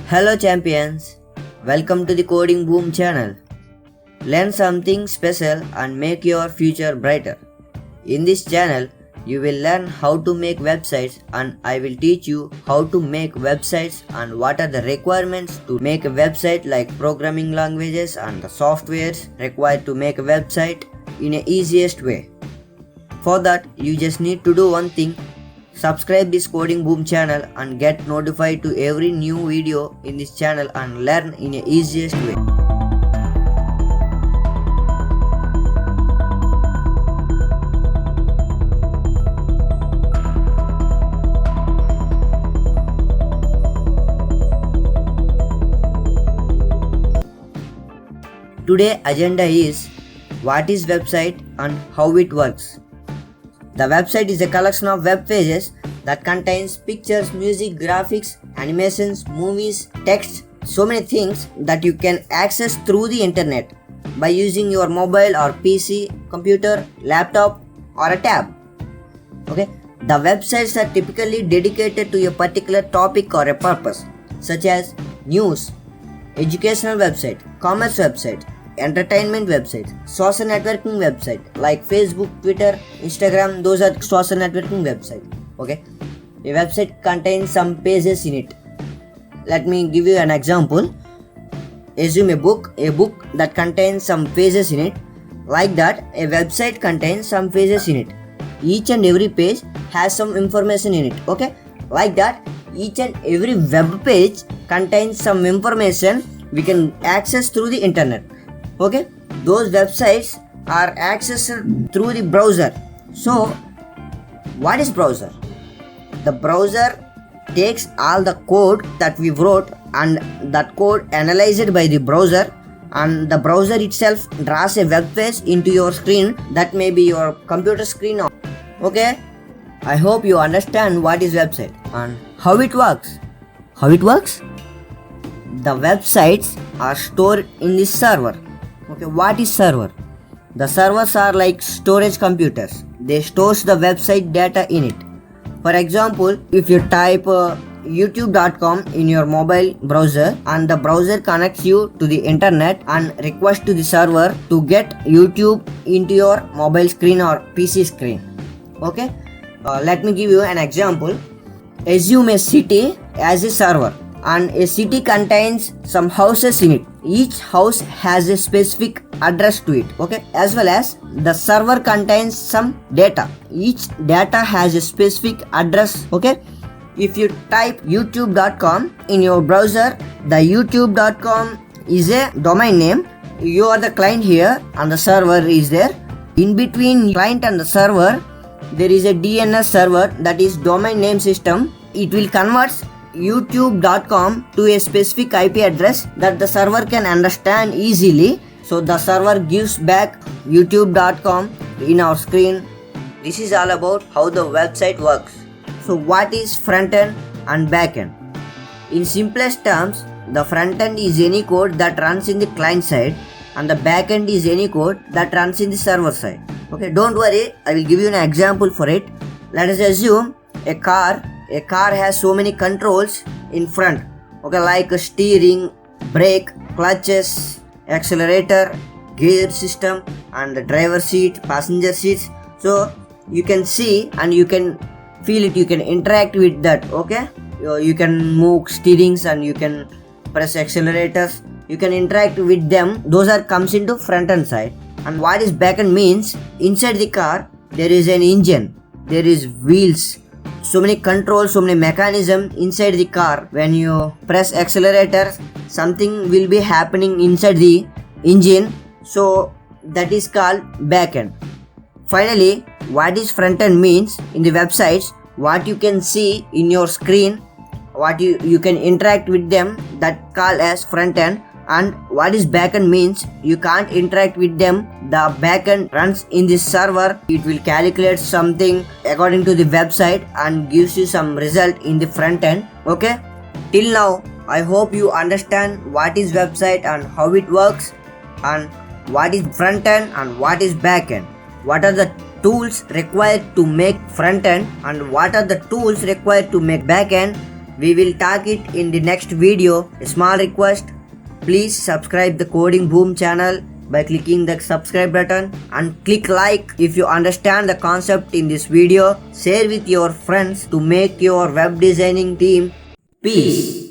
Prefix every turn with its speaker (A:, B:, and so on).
A: Hello champions, welcome to the Coding Boom channel. Learn something special and make your future brighter. In this channel, you will learn how to make websites and I will teach you how to make websites and what are the requirements to make a website, like programming languages and the softwares required to make a website in the easiest way. For that, you just need to do one thing. Subscribe this Coding Boom channel and get notified to every new video in this channel and learn in the easiest way. Today agenda is what is website and how it works. The website is a collection of web pages that contains pictures, music, graphics, animations, movies, text, so many things that you can access through the internet by using your mobile or PC, computer, laptop or a tab. Okay, the websites are typically dedicated to a particular topic or a purpose, such as news, educational website, commerce website, entertainment websites, social networking website like Facebook, Twitter, Instagram. Those are social networking websites. Okay, a website contains some pages in it. Let me give you an example. Assume a book that contains some pages in it. Like that, a website contains some pages in it. Each and every page has some information in it. Okay, like that, each and every web page contains some information we can access through the internet. Okay, those websites are accessed through the browser. So what is browser? The browser takes all the code that we wrote and that code analyzed by the browser, and the browser itself draws a web page into your screen. That may be your computer screen. Okay, I hope you understand what is website and how it works. How it works? The websites are stored in the server. Okay, what is server? The servers are like storage computers. They stores the website data in it. For example, if you type youtube.com in your mobile browser and the browser connects you to the internet and requests to the server to get YouTube into your mobile screen or PC screen. Okay, let me give you an example. Assume a city as a server, and a city contains some houses in it. Each house has a specific address to it. Okay, as well as the server contains some data. Each data has a specific address. Okay, if you type youtube.com in your browser, the youtube.com is a domain name. You are the client here and the server is there. In between client and the server, there is a DNS server, that is domain name system. It will convert youtube.com to a specific IP address that the server can understand easily. So the server gives back youtube.com in our screen. This is all about how the website works. So what is frontend and backend? In simplest terms, the frontend is any code that runs in the client side and the backend is any code that runs in the server side. Okay, don't worry, I will give you an example for it. Let us assume a car has so many controls in front. Okay, like a steering, brake, clutches, accelerator, gear system, and the driver seat, passenger seats. So you can see and you can feel it, you can interact with that. Okay, you can move steerings and you can press accelerators, you can interact with them. Those are comes into front end side. And what is backend means, inside the car there is an engine, there is wheels, so many controls, so many mechanisms inside the car. When you press accelerator, something will be happening inside the engine. So that is called backend. Finally, what is front end means, in the websites, what you can see in your screen, what you can interact with them, that called as front end. And what is backend means, you can't interact with them. The backend runs in the server. It will calculate something according to the website and gives you some result in the front end. Okay, till now I hope you understand what is website and how it works, and what is front end and what is backend. What are the tools required to make front end and what are the tools required to make back end, We will talk it in the next video. A small request, please subscribe the Coding Boom channel by clicking the subscribe button and click like if you understand the concept in this video. Share with your friends to make your web designing team. Peace.